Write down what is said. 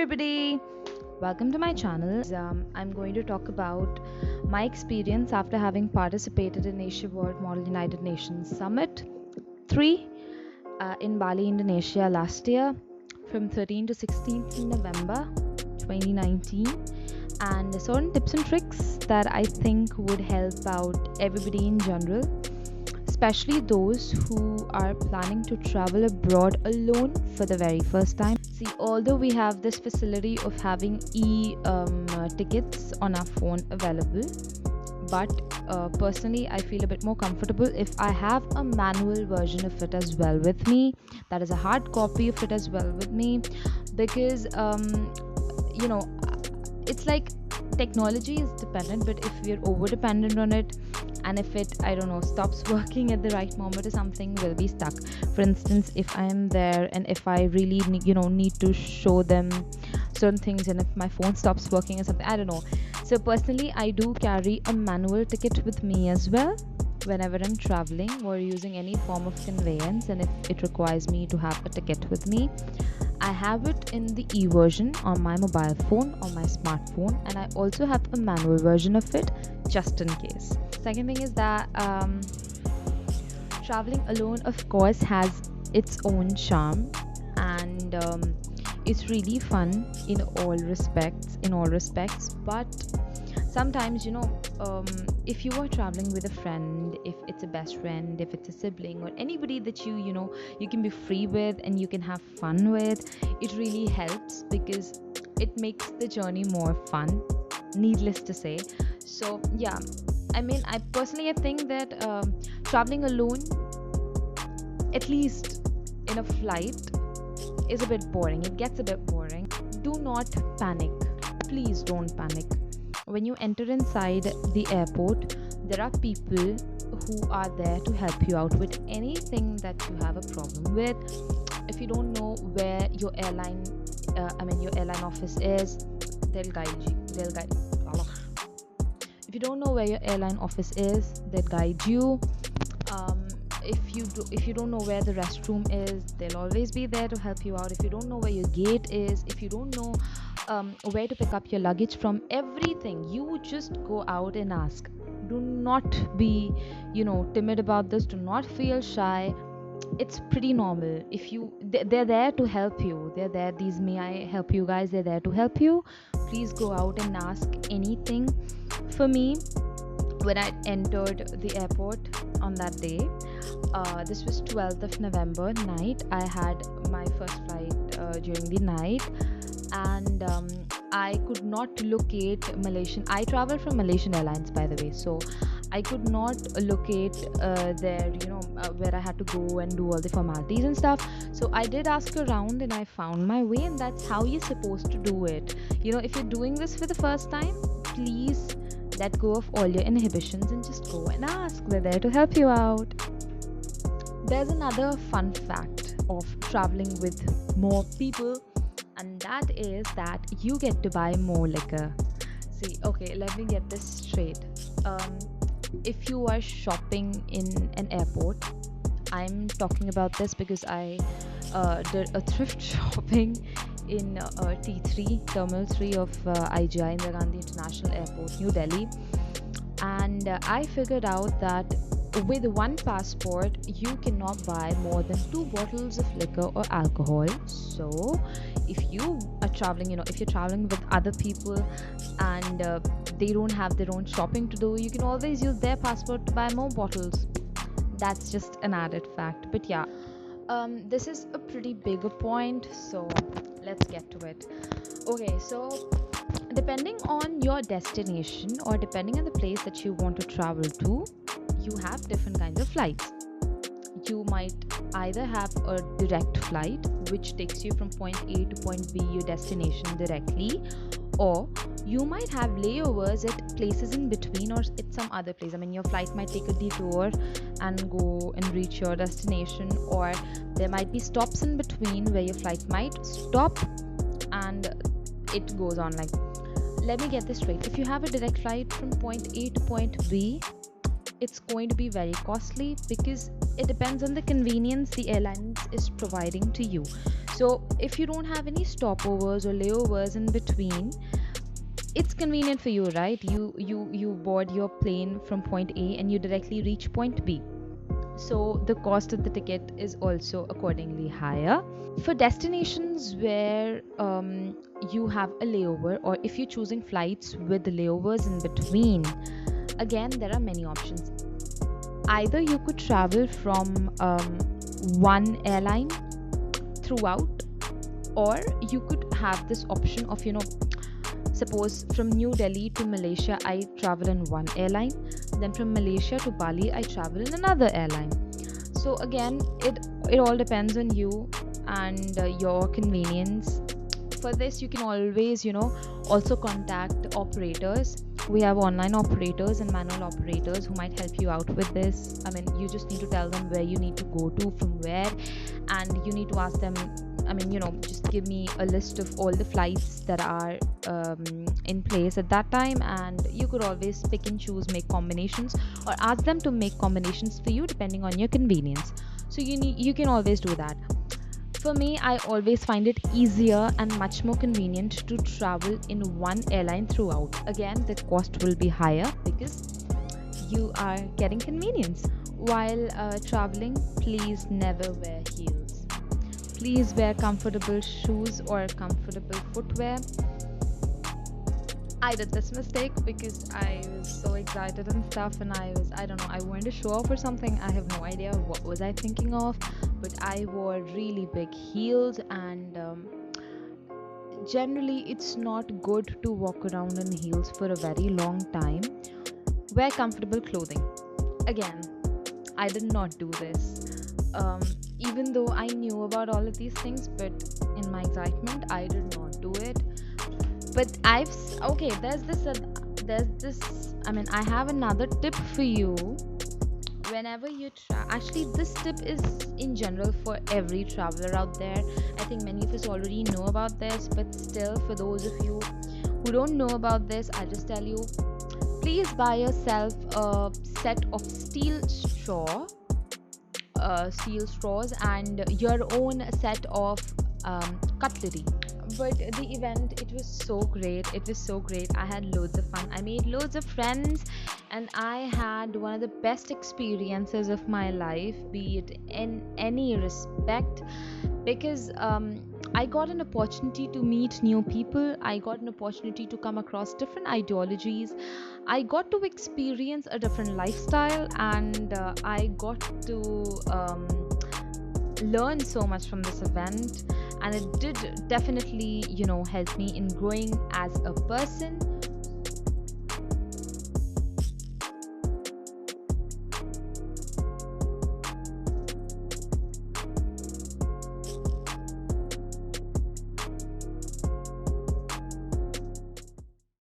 everybody, welcome to my channel. I'm going to talk about my experience after having participated in Asia World Model United Nations Summit 3 in Bali, Indonesia last year from 13th to 16th November 2019, and certain tips and tricks that I think would help out everybody in general, especially those who are planning to travel abroad alone for the very first time. See, although we have this facility of having tickets on our phone available, but personally I feel a bit more comfortable if I have a manual version of it as well with me, that is a hard copy of it as well with me, because it's like technology is dependent, but if we're over dependent on it and if it stops working at the right moment or something, we'll be stuck. For instance, if I'm there and if I really need to show them certain things, and if my phone stops working or something, I don't know. So personally, I do carry a manual ticket with me as well whenever I'm traveling or using any form of conveyance, and if it requires me to have a ticket with me, I have it in the e-version on my mobile phone or my smartphone, and I also have a manual version of it just in case. Second thing is that traveling alone of course has its own charm, and it's really fun in all respects, but sometimes if you are traveling with a friend, if it's a best friend, if it's a sibling or anybody that you can be free with and you can have fun with, it really helps because it makes the journey more fun, needless to say. So yeah, I personally think that traveling alone, at least in a flight, is a bit boring. It gets a bit boring. Do not panic. Please don't panic. When you enter inside the airport, there are people who are there to help you out with anything that you have a problem with. If you don't know where your airline office is, they'll guide you. If you don't know where your airline office is, they'll guide you. If you don't know where the restroom is, they'll always be there to help you out. If you don't know where your gate is, if you don't know where to pick up your luggage from, everything, you just go out and ask. Do not be timid about this. Do not feel shy. It's pretty normal. They're there to help you. They're there. These may I help you guys, they're there to help you. Please go out and ask anything. For me, when I entered the airport on that day, this was 12th of November night. I had my first flight during the night, and I could not locate Malaysian. I traveled from Malaysian Airlines, by the way, so I could not locate where I had to go and do all the formalities and stuff. So I did ask around and I found my way, and that's how you're supposed to do it. If you're doing this for the first time, please let go of all your inhibitions and just go and ask. They're there to help you out. There's another fun fact of traveling with more people, and that is that you get to buy more liquor. See, okay, let me get this straight. If you are shopping in an airport, I'm talking about this because I did a thrift shopping in T3, Terminal 3 of IGI, Indira Gandhi International Airport, New Delhi, and I figured out that with one passport you cannot buy more than 2 bottles of liquor or alcohol. So if you are traveling, if you're traveling with other people and they don't have their own shopping to do, you can always use their passport to buy more bottles. That's just an added fact. But yeah, this is a pretty bigger point, so let's get to it. Okay, so depending on your destination or depending on the place that you want to travel to, you have different kinds of flights. You might either have a direct flight which takes you from point A to point B, your destination, directly, or you might have layovers at places in between or at some other place. Your flight might take a detour and go and reach your destination, or there might be stops in between where your flight might stop, and it goes on like. Let me get this straight. If you have a direct flight from point A to point B, it's going to be very costly because it depends on the convenience the airline is providing to you. So if you don't have any stopovers or layovers in between, it's convenient for you, right? You board your plane from point A and you directly reach point B. So the cost of the ticket is also accordingly higher. For destinations where you have a layover, or if you're choosing flights with layovers in between, again there are many options. Either you could travel from one airline throughout, or you could have this option of, suppose from New Delhi to Malaysia I travel in one airline, then from Malaysia to Bali I travel in another airline. So again, it all depends on you and your convenience. For this, you can always also contact operators. We have online operators and manual operators who might help you out with this. I mean, you just need to tell them where you need to go to, from where, and you need to ask them, just give me a list of all the flights that are in place at that time, and you could always pick and choose, make combinations, or ask them to make combinations for you depending on your convenience. So you can always do that. For me, I always find it easier and much more convenient to travel in one airline throughout. Again, the cost will be higher because you are getting convenience. While traveling, please never wear heels. Please wear comfortable shoes or comfortable footwear. I did this mistake because I was so excited and stuff, and I wanted to show off or something. I have no idea what was I thinking of, but I wore really big heels, and generally it's not good to walk around in heels for a very long time. Wear comfortable clothing. Again, I did not do this. Even though I knew about all of these things, but in my excitement, I did not do it. But there's this. I mean, I have another tip for you. Whenever you actually, this tip is in general for every traveler out there. I think many of us already know about this, but still, for those of you who don't know about this, I'll just tell you. Please buy yourself a set of steel straws, and your own set of cutlery. But the event, it was so great. I had loads of fun. I made loads of friends, and I had one of the best experiences of my life, be it in any respect, because I got an opportunity to meet new people. I got an opportunity to come across different ideologies. I got to experience a different lifestyle, and I got to learn so much from this event, and it did definitely help me in growing as a person.